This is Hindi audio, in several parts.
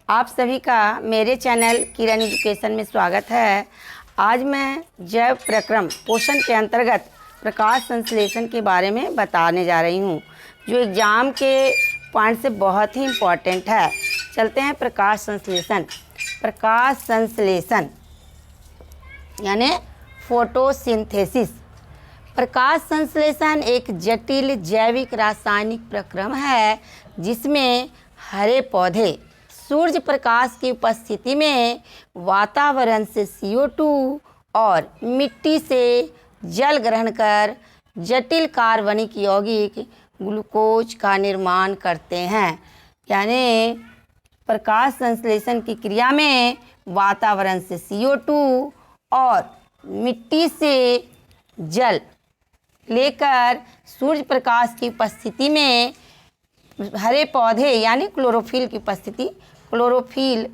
आप सभी का मेरे चैनल किरण एजुकेशन में स्वागत है। आज मैं जैव प्रक्रम पोषण के अंतर्गत प्रकाश संश्लेषण के बारे में बताने जा रही हूँ, जो एग्ज़ाम के पॉइंट से बहुत ही इम्पॉर्टेंट है। चलते हैं प्रकाश संश्लेषण। प्रकाश संश्लेषण यानी फोटोसिंथेसिस। प्रकाश संश्लेषण एक जटिल जैविक रासायनिक प्रक्रम है जिसमें हरे पौधे सूर्य प्रकाश की उपस्थिति में वातावरण से CO2 और मिट्टी से जल ग्रहण कर जटिल कार्बनिक यौगिक ग्लूकोज का निर्माण करते हैं। यानी प्रकाश संश्लेषण की क्रिया में वातावरण से CO2 और मिट्टी से जल लेकर सूर्य प्रकाश की उपस्थिति में हरे पौधे यानी क्लोरोफिल की उपस्थिति, क्लोरोफिल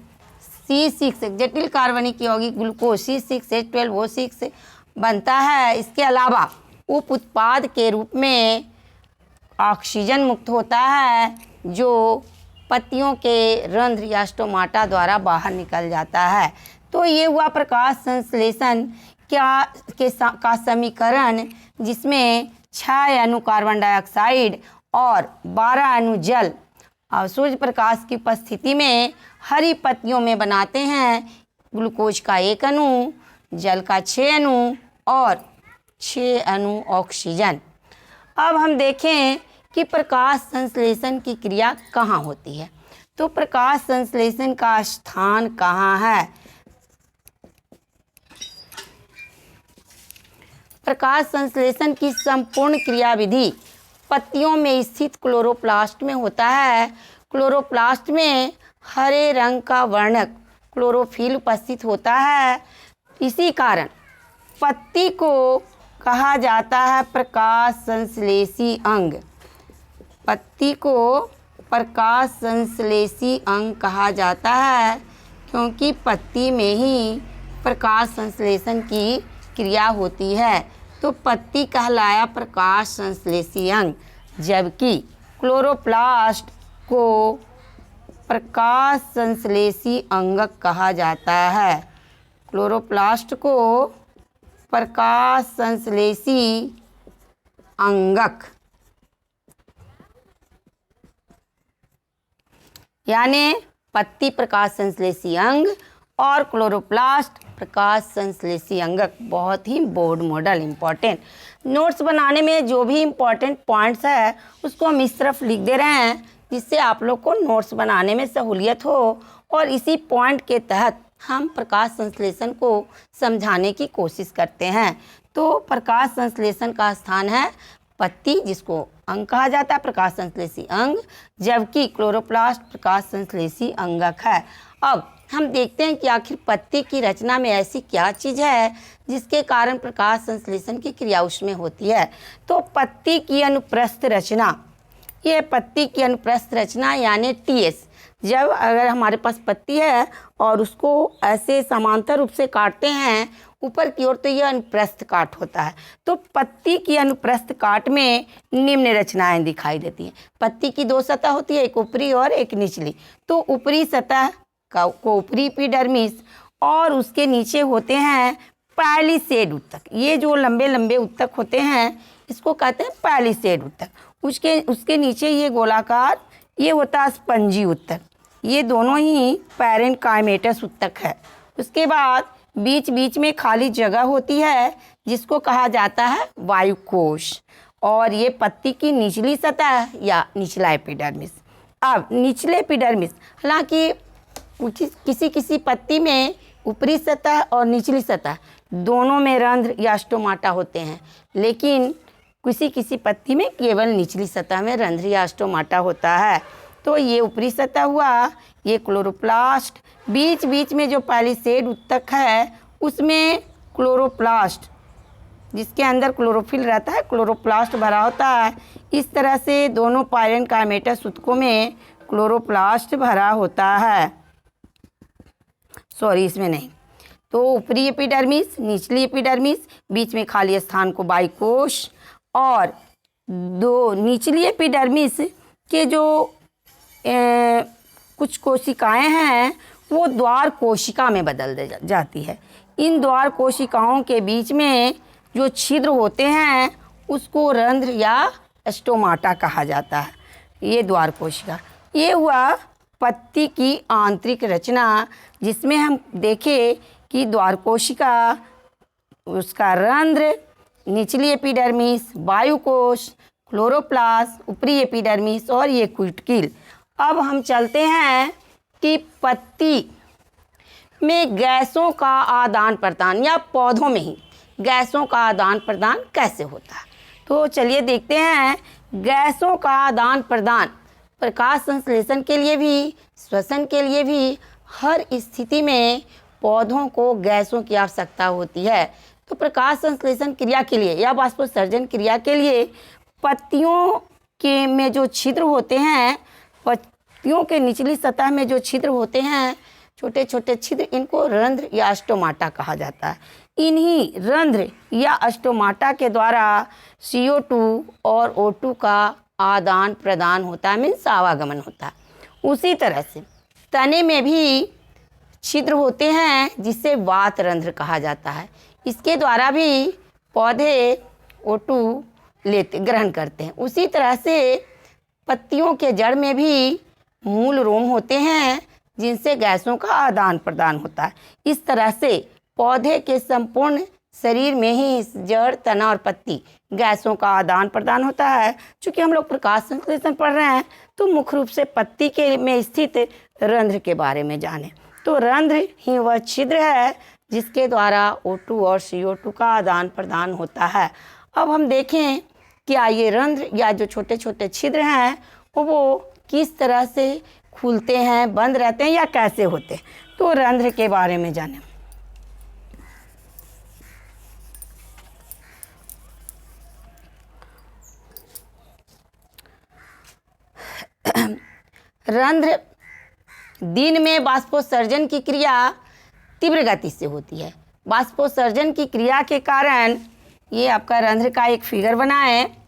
C6 जटिल कार्बनिक यौगिक ग्लूकोज C6H12O6 बनता है। इसके अलावा उप उत्पाद के रूप में ऑक्सीजन मुक्त होता है जो पत्तियों के रंध्र या स्टोमाटा द्वारा बाहर निकल जाता है। तो ये हुआ प्रकाश संश्लेषण का समीकरण, जिसमें 6 अणु कार्बन डाइऑक्साइड और 12 अणु जल और सूर्य प्रकाश की उपस्थिति में हरी पत्तियों में बनाते हैं। ग्लूकोज का 1 अणु, जल का 6 अणु और 6 अणु ऑक्सीजन। अब हम देखें कि प्रकाश संश्लेषण की क्रिया कहाँ होती है। तो प्रकाश संश्लेषण का स्थान कहाँ है? प्रकाश संश्लेषण की संपूर्ण क्रियाविधि पत्तियों में स्थित क्लोरोप्लास्ट में होता है। क्लोरोप्लास्ट में हरे रंग का वर्णक क्लोरोफिल उपस्थित होता है। इसी कारण पत्ती को कहा जाता है प्रकाश संश्लेषी अंग। पत्ती को प्रकाश संश्लेषी अंग कहा जाता है क्योंकि पत्ती में ही प्रकाश संश्लेषण की क्रिया होती है। तो पत्ती कहलाया प्रकाश संश्लेषी अंग, जबकि क्लोरोप्लास्ट को प्रकाश संश्लेषी अंगक कहा जाता है। क्लोरोप्लास्ट को प्रकाश संश्लेषी अंगक यानी पत्ती प्रकाश संश्लेषी अंग और क्लोरोप्लास्ट प्रकाश संश्लेषी अंगक। बहुत ही बोर्ड मॉडल इम्पॉर्टेंट। नोट्स बनाने में जो भी इम्पॉर्टेंट पॉइंट्स है उसको हम इस तरफ लिख दे रहे हैं, जिससे आप लोग को नोट्स बनाने में सहूलियत हो और इसी पॉइंट के तहत हम प्रकाश संश्लेषण को समझाने की कोशिश करते हैं। तो प्रकाश संश्लेषण का स्थान है पत्ती, जिसको अंग कहा जाता है प्रकाश संश्लेषी अंग, जबकि क्लोरोप्लास्ट प्रकाश संश्लेषी अंगक है। अब हम देखते हैं कि आखिर पत्ती की रचना में ऐसी क्या चीज़ है जिसके कारण प्रकाश संश्लेषण की क्रिया उसमें होती है। तो पत्ती की अनुप्रस्थ रचना, ये पत्ती की अनुप्रस्थ रचना यानी TS। जब अगर हमारे पास पत्ती है और उसको ऐसे समांतर रूप से काटते हैं ऊपर की ओर, तो यह अनुप्रस्थ काट होता है। तो पत्ती की अनुप्रस्थ काट में निम्न रचनाएं दिखाई देती हैं। पत्ती की 2 सतह होती है, एक ऊपरी और एक निचली। तो ऊपरी सतह को ऊपरी एपिडर्मिस और उसके नीचे होते हैं पैलिसेड उत्तक। ये जो लंबे लंबे उत्तक होते हैं इसको कहते हैं पैलिसेड उत्तक। उसके नीचे ये गोलाकार, ये होता है स्पंजी उत्तक। ये दोनों ही पैरेन्काइमेटस उत्तक है। उसके बाद बीच बीच में खाली जगह होती है जिसको कहा जाता है वायुकोश, और ये पत्ती की निचली सतह या निचला एपिडर्मिस। अब निचले एपिडर्मिस, हालांकि किसी किसी पत्ती में ऊपरी सतह और निचली सतह दोनों में रंध्र या स्टोमाटा होते हैं, लेकिन किसी किसी पत्ती में केवल निचली सतह में रंध्र या स्टोमाटा होता है। तो ये ऊपरी सतह हुआ, ये क्लोरोप्लास्ट। बीच बीच में जो पैलिसेड उत्तक है उसमें क्लोरोप्लास्ट, जिसके अंदर क्लोरोफिल रहता है, क्लोरोप्लास्ट भरा होता है। इस तरह से दोनों पैरेन्काइमेटस उत्तकों में क्लोरोप्लास्ट भरा होता है। सॉरी, इसमें नहीं। तो ऊपरी एपिडर्मिस, निचली एपिडर्मिस, बीच में खाली स्थान को वायुकोश, और दो निचली एपिडर्मिस के जो कुछ कोशिकाएं हैं वो द्वार कोशिका में बदल जाती है। इन द्वार कोशिकाओं के बीच में जो छिद्र होते हैं उसको रंध्र या स्टोमाटा कहा जाता है। ये द्वार कोशिका, ये हुआ पत्ती की आंतरिक रचना, जिसमें हम देखें कि द्वार कोशिका, उसका रंध्र, निचली एपिडर्मिस, वायुकोश, क्लोरोप्लास्ट, ऊपरी एपिडर्मिस और ये क्यूटिकल। अब हम चलते हैं कि पत्ती में गैसों का आदान प्रदान या पौधों में ही गैसों का आदान प्रदान कैसे होता है। तो चलिए देखते हैं। गैसों का आदान प्रदान प्रकाश संश्लेषण के लिए भी, श्वसन के लिए भी, हर स्थिति में पौधों को गैसों की आवश्यकता होती है। तो प्रकाश संश्लेषण क्रिया के लिए या वाष्पोत्सर्जन क्रिया के लिए पत्तियों के में जो छिद्र होते हैं, पत्तियों के निचली सतह में जो छिद्र होते हैं, छोटे छोटे छिद्र, इनको रंध्र या स्टोमाटा कहा जाता है। इन्हीं रंध्र या स्टोमाटा के द्वारा CO2 और O2 का आदान प्रदान होता है, मीन्स आवागमन होता है। उसी तरह से तने में भी छिद्र होते हैं जिसे वात रंध्र कहा जाता है। इसके द्वारा भी पौधे O2 ग्रहण करते हैं। उसी तरह से पत्तियों के जड़ में भी मूल रोम होते हैं जिनसे गैसों का आदान प्रदान होता है। इस तरह से पौधे के संपूर्ण शरीर में ही जड़, तना और पत्ती गैसों का आदान प्रदान होता है। चूँकि हम लोग प्रकाश संश्लेषण पढ़ रहे हैं तो मुख्य रूप से पत्ती के में स्थित रंध्र के बारे में जानें। तो रंध्र ही वह छिद्र है जिसके द्वारा O2 और CO2 का आदान प्रदान होता है। अब हम देखें क्या ये रंध्र या जो छोटे छोटे छिद्र हैं वो किस तरह से खुलते हैं, बंद रहते हैं या कैसे होते हैं। तो रंध्र के बारे में जानें। रंध्र दिन में बाष्पोत्सर्जन की क्रिया तीव्र गति से होती है। बाष्पोत्सर्जन की क्रिया के कारण ये आपका रंध्र का एक फिगर बना है।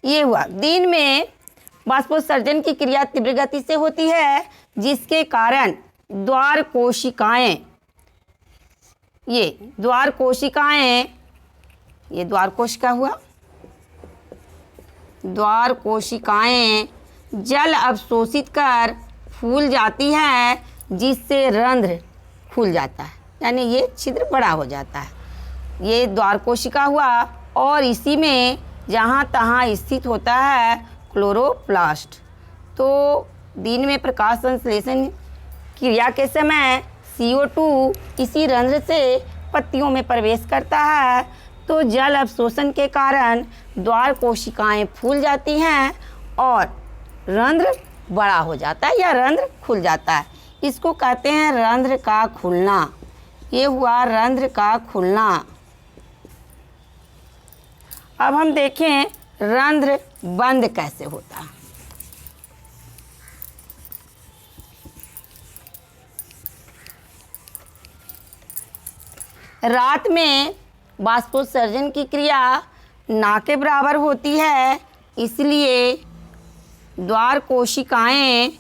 ये हुआ दिन में बाष्पोत्सर्जन की क्रिया तीव्र गति से होती है, जिसके कारण द्वार कोशिकाएं, ये द्वार कोशिका हुआ, द्वार कोशिकाएं जल अवशोषित कर फूल जाती है, जिससे रंध्र खुल जाता है, यानी ये छिद्र बड़ा हो जाता है। ये द्वार कोशिका हुआ और इसी में जहाँ तहाँ स्थित होता है क्लोरोप्लास्ट। तो दिन में प्रकाश संश्लेषण क्रिया के समय CO2 इसी रंध्र से पत्तियों में प्रवेश करता है, तो जल अवशोषण के कारण द्वार कोशिकाएं फूल जाती हैं और रंध्र बड़ा हो जाता है या रंध्र खुल जाता है। इसको कहते हैं रंध्र का खुलना। ये हुआ रंध्र का खुलना। अब हम देखें रंध्र बंद कैसे होता है। रात में बाष्पोत्सर्जन की क्रिया ना के बराबर होती है, इसलिए द्वार कोशिकाएं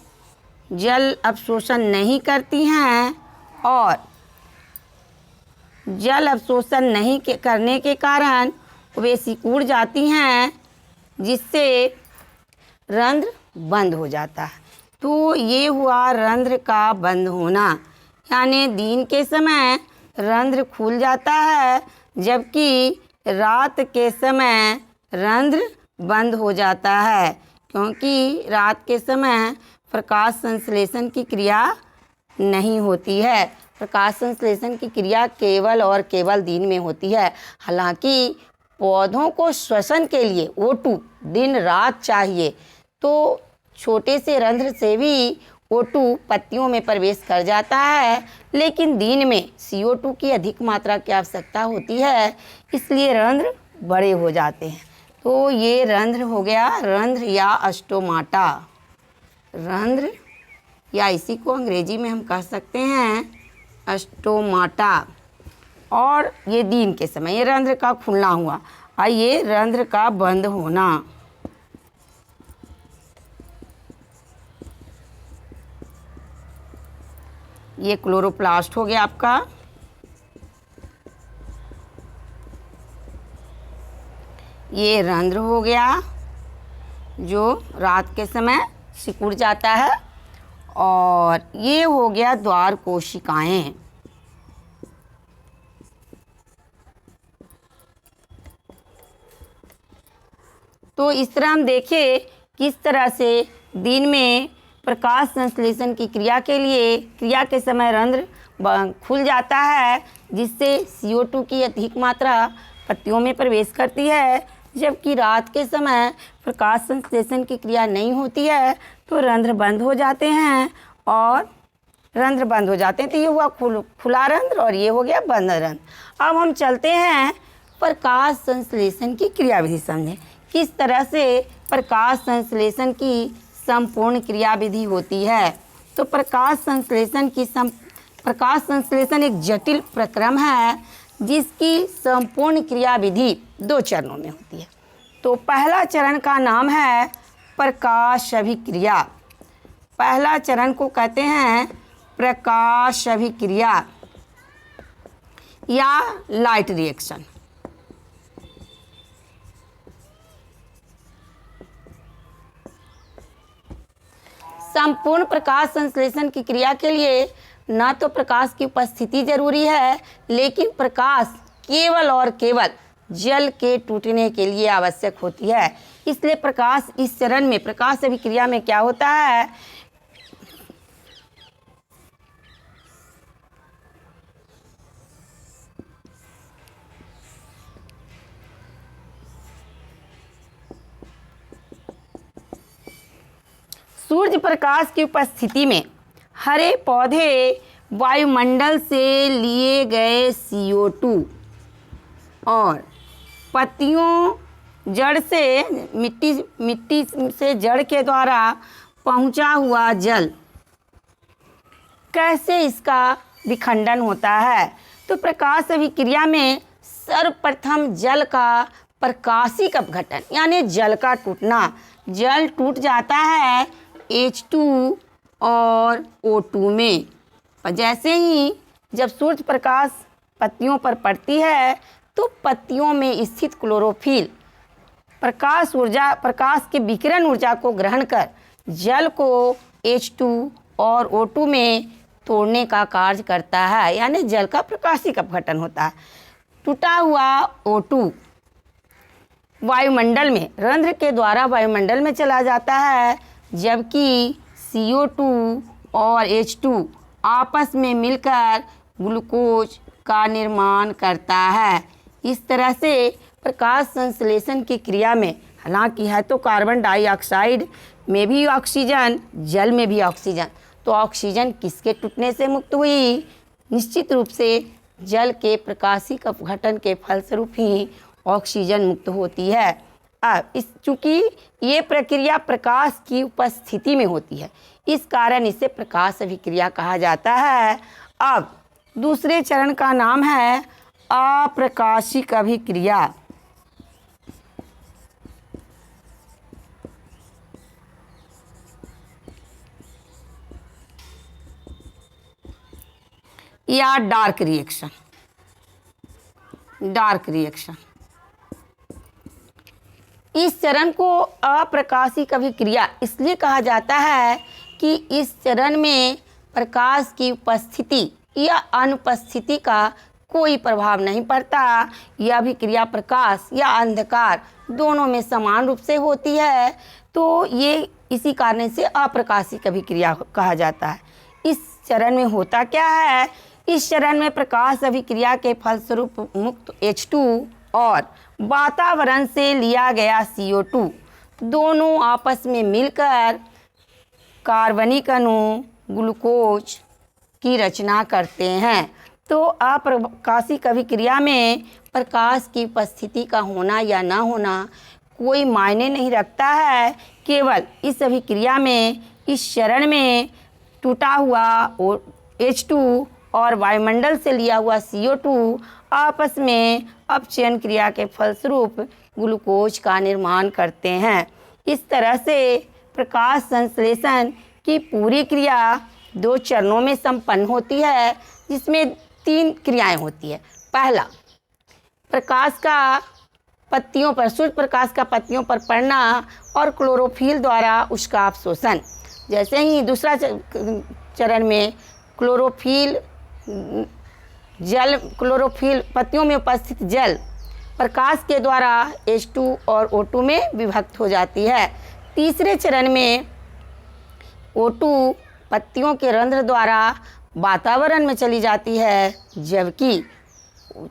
जल अवशोषण नहीं करती हैं और जल अवशोषण नहीं करने के कारण वे सिकुड़ जाती हैं, जिससे रंध्र बंद हो जाता है। तो ये हुआ रंध्र का बंद होना, यानी दिन के समय रंध्र खुल जाता है जबकि रात के समय रंध्र बंद हो जाता है, क्योंकि रात के समय प्रकाश संश्लेषण की क्रिया नहीं होती है। प्रकाश संश्लेषण की क्रिया केवल और केवल दिन में होती है। हालांकि पौधों को श्वसन के लिए O2 दिन रात चाहिए, तो छोटे से रंध्र से भी O2 पत्तियों में प्रवेश कर जाता है, लेकिन दिन में CO2 की अधिक मात्रा की आवश्यकता होती है। इसलिए रंध्र बड़े हो जाते हैं। तो ये रंध्र हो गया, रंध्र या स्टोमाटा। रंध्र या इसी को अंग्रेजी में हम कह सकते हैं स्टोमाटा। और ये दिन के समय ये रंध्र का खुलना हुआ और ये रंध्र का बंद होना। ये क्लोरोप्लास्ट हो गया आपका। ये रंध्र हो गया जो रात के समय सिकुड़ जाता है। और ये हो गया द्वार कोशिकाएं। तो इस तरह हम देखें किस तरह से दिन में प्रकाश संश्लेषण की क्रिया के लिए क्रिया के समय रंध्र खुल जाता है, जिससे CO2 की अधिक मात्रा पत्तियों में प्रवेश करती है, जबकि रात के समय प्रकाश संश्लेषण की क्रिया नहीं होती है तो रंध्र बंद हो जाते हैं। और रंध्र बंद हो जाते हैं तो ये हुआ खुला रंध्र और ये हो गया बंद रंध्र। अब हम चलते हैं प्रकाश संश्लेषण की क्रियाविधि समझें, किस तरह से प्रकाश संश्लेषण की संपूर्ण क्रियाविधि होती है। तो प्रकाश संश्लेषण एक जटिल प्रक्रम है जिसकी संपूर्ण क्रियाविधि 2 चरणों में होती है। तो पहला चरण का नाम है प्रकाश अभिक्रिया। पहला चरण को कहते हैं प्रकाश अभिक्रिया या लाइट रिएक्शन। संपूर्ण प्रकाश संश्लेषण की क्रिया के लिए न तो प्रकाश की उपस्थिति जरूरी है, लेकिन प्रकाश केवल और केवल जल के टूटने के लिए आवश्यक होती है। इसलिए प्रकाश इस चरण में प्रकाश अभिक्रिया में क्या होता है, सूर्य प्रकाश की उपस्थिति में हरे पौधे वायुमंडल से लिए गए CO2 और पत्तियों जड़ से मिट्टी से जड़ के द्वारा पहुंचा हुआ जल, कैसे इसका विखंडन होता है। तो प्रकाश अभिक्रिया में सर्वप्रथम जल का प्रकाशिक अपघटन यानी जल का टूटना। जल टूट जाता है H2 और O2 में। और जैसे ही जब सूर्य प्रकाश पत्तियों पर पड़ती है तो पत्तियों में स्थित क्लोरोफिल प्रकाश के विकिरण ऊर्जा को ग्रहण कर जल को H2 और O2 में तोड़ने का कार्य करता है, यानी जल का प्रकाशिक अपघटन होता है। टूटा हुआ O2 वायुमंडल में रंध्र के द्वारा वायुमंडल में चला जाता है, जबकि CO2 और H2 आपस में मिलकर ग्लूकोज का निर्माण करता है। इस तरह से प्रकाश संश्लेषण की क्रिया में हालांकि है तो कार्बन डाइऑक्साइड में भी ऑक्सीजन, जल में भी ऑक्सीजन, तो ऑक्सीजन किसके टूटने से मुक्त हुई? निश्चित रूप से जल के प्रकाशिक अपघटन के फलस्वरूप ही ऑक्सीजन मुक्त होती है। अब चूँकि ये प्रक्रिया प्रकाश की उपस्थिति में होती है, इस कारण इसे प्रकाश अभिक्रिया कहा जाता है। अब दूसरे चरण का नाम है अप्रकाशिक अभिक्रिया। या डार्क रिएक्शन। इस चरण को अप्रकाशिक अभिक्रिया इसलिए कहा जाता है कि इस चरण में प्रकाश की उपस्थिति या अनुपस्थिति का कोई प्रभाव नहीं पड़ता। यह अभिक्रिया प्रकाश या अंधकार दोनों में समान रूप से होती है, तो ये इसी कारण से अप्रकाशिक अभिक्रिया कहा जाता है। इस चरण में होता क्या है? इस चरण में प्रकाश अभिक्रिया के फलस्वरूप मुक्त H2 और वातावरण से लिया गया CO2 दोनों आपस में मिलकर कार्बनिक अणु ग्लूकोज की रचना करते हैं। तो अप्रकाशिक अभिक्रिया में प्रकाश की उपस्थिति का होना या ना होना कोई मायने नहीं रखता है। केवल इस अभिक्रिया में इस चरण में टूटा हुआ H2 और वायुमंडल से लिया हुआ CO2 आपस में अपचयन क्रिया के फलस्वरूप ग्लूकोज का निर्माण करते हैं। इस तरह से प्रकाश संश्लेषण की पूरी क्रिया 2 चरणों में संपन्न होती है, जिसमें 3 क्रियाएं होती है। पहला, प्रकाश का पत्तियों पर सूर्य प्रकाश का पत्तियों पर पड़ना और क्लोरोफिल द्वारा उसका अवशोषण। जैसे ही दूसरा चरण में क्लोरोफिल पत्तियों में उपस्थित जल प्रकाश के द्वारा H2 और O2 में विभक्त हो जाती है। तीसरे चरण में O2 पत्तियों के रंध्र द्वारा वातावरण में चली जाती है, जबकि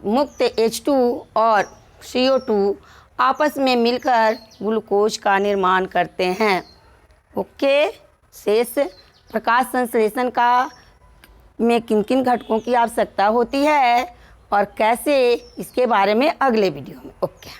मुक्त H2 और CO2 आपस में मिलकर ग्लूकोज का निर्माण करते हैं। ओके, शेष प्रकाश संश्लेषण का में किन किन घटकों की आवश्यकता होती है और कैसे, इसके बारे में अगले वीडियो में। ओके।